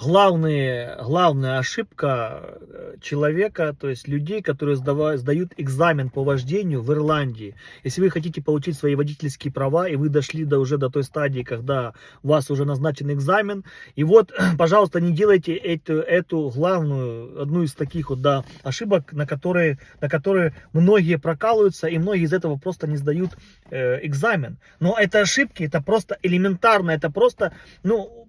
главная ошибка человека, то есть людей, которые сдают экзамен по вождению в Ирландии. Если вы хотите получить свои водительские права, и вы дошли уже до той стадии, когда у вас уже назначен экзамен, и вот, пожалуйста, не делайте эту главную, одну из таких вот, да, ошибок, на которые многие прокалываются, и многие из этого просто не сдают экзамен. Но это ошибки, это просто элементарно, это просто,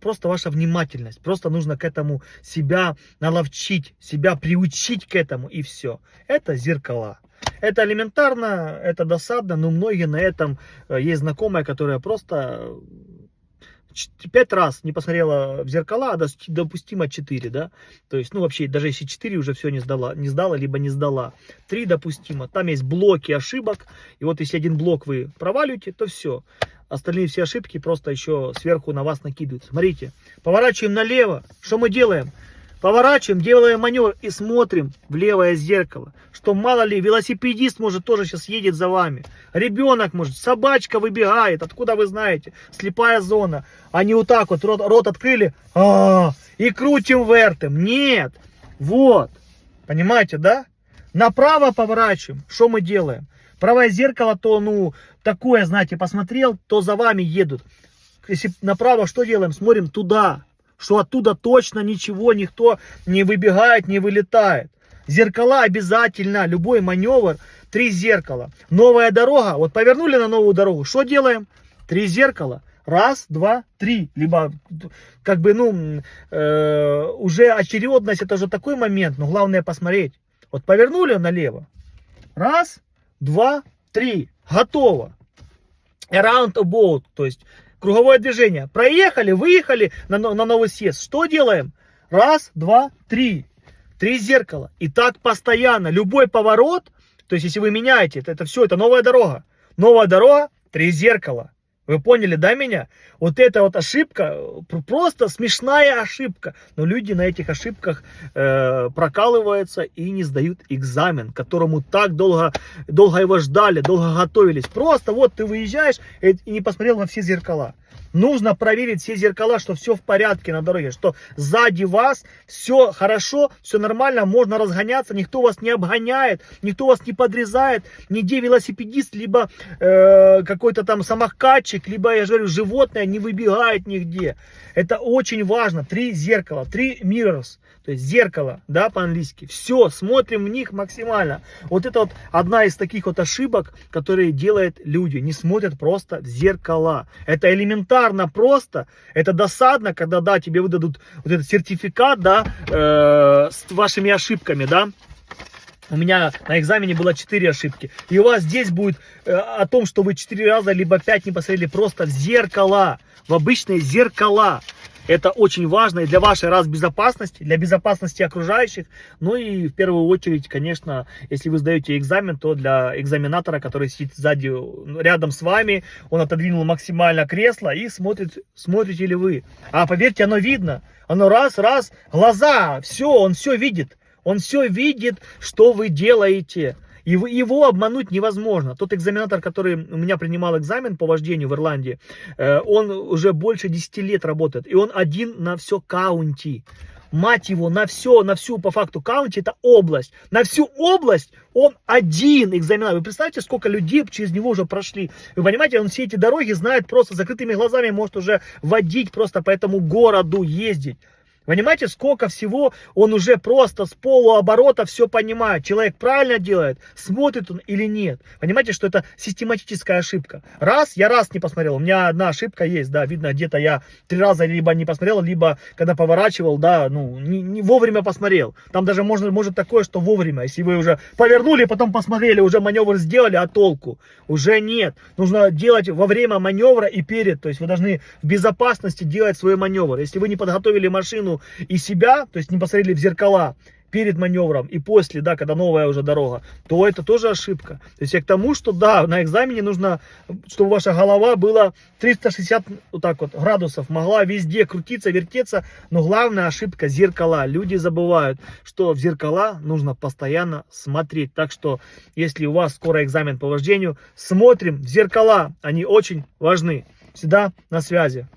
просто ваша внимательность. Просто нужно к этому себя наловчить, себя приучить к этому, и все. Это зеркала. Это элементарно, это досадно, но многие на этом, есть знакомая, которая просто 5 раз не посмотрела в зеркала, а допустимо 4, да, то есть, вообще, даже если 4 уже все не сдала, либо не сдала, 3 допустимо, там есть блоки ошибок, и вот если один блок вы проваливаете, то все, остальные все ошибки просто еще сверху на вас накидывают. Смотрите, поворачиваем налево, что мы делаем? Поворачиваем, делаем маневр и смотрим в левое зеркало, что мало ли велосипедист может тоже сейчас едет за вами, ребенок может, собачка выбегает, откуда вы знаете, слепая зона, они вот так вот рот открыли, и крутим вертым, нет, вот, понимаете, да? Направо поворачиваем, что мы делаем? Правое зеркало, то, такое, знаете, посмотрел, то за вами едут, если направо, что делаем? Смотрим туда, что оттуда точно ничего, никто не выбегает, не вылетает. Зеркала обязательно, любой маневр, 3 зеркала. Новая дорога, вот повернули на новую дорогу, что делаем? 3 зеркала. 1, 2, 3. Либо, уже очередность, это же такой момент, но главное посмотреть. Вот повернули налево. 1, 2, 3. Готово. Around about, то есть круговое движение. Проехали, выехали на новый съезд. Что делаем? 1, 2, 3. 3 зеркала. И так постоянно. Любой поворот, то есть если вы меняете, это все, это новая дорога. Новая дорога, 3 зеркала. Вы поняли, да, меня? Вот эта вот ошибка, просто смешная ошибка. Но люди на этих ошибках прокалываются и не сдают экзамен, к которому так долго его ждали, долго готовились. Просто вот ты выезжаешь и не посмотрел на все зеркала. Нужно проверить все зеркала, что все в порядке на дороге, что сзади вас все хорошо, все нормально, можно разгоняться, никто вас не обгоняет, никто вас не подрезает, нигде велосипедист, либо какой-то там самокатчик, либо, я же говорю, животное не выбегает нигде. Это очень важно. 3 зеркала, 3 mirrors, то есть зеркало, да, по-английски. Все, смотрим в них максимально. Вот это вот одна из таких вот ошибок, которые делают люди. Не смотрят просто в зеркала. Это элементарно просто. Это досадно, когда, да, тебе выдадут вот этот сертификат, да, с вашими ошибками, да. У меня на экзамене было 4 ошибки. И у вас здесь будет о том, что вы 4 раза либо 5 не посмотрели просто в зеркала. В обычные зеркала. Это очень важно и для вашей безопасности, для безопасности окружающих. Ну и в первую очередь, конечно, если вы сдаете экзамен, то для экзаменатора, который сидит сзади, рядом с вами, он отодвинул максимально кресло и смотрите ли вы. А поверьте, оно видно. Оно раз, глаза, все, он все видит. Он все видит, что вы делаете. И его обмануть невозможно. Тот экзаменатор, который у меня принимал экзамен по вождению в Ирландии, он уже больше 10 лет работает. И он один на все каунти. Мать его, на всю по факту каунти, это область. На всю область он один экзаменатор. Вы представляете, сколько людей через него уже прошли. Вы понимаете, он все эти дороги знает просто закрытыми глазами, может уже водить просто по этому городу, ездить. Понимаете, сколько всего он уже просто с полуоборота все понимает. Человек правильно делает, смотрит он или нет. Понимаете, что это систематическая ошибка. Я раз не посмотрел, у меня одна ошибка есть, да, видно, где-то я 3 раза либо не посмотрел, либо когда поворачивал, да, не вовремя посмотрел. Там даже может такое, что вовремя, если вы уже повернули, потом посмотрели, уже маневр сделали, а толку уже нет. Нужно делать во время маневра и перед, то есть вы должны в безопасности делать свой маневр. Если вы не подготовили машину и себя, то есть не посмотрели в зеркала перед маневром и после, да, когда новая уже дорога, то это тоже ошибка. То есть я к тому, что да, на экзамене нужно, чтобы ваша голова была 360 вот так вот градусов, могла везде крутиться, вертеться, но главная ошибка — зеркала. Люди забывают, что в зеркала нужно постоянно смотреть. Так что, если у вас скоро экзамен по вождению, смотрим в зеркала, они очень важны. Всегда на связи.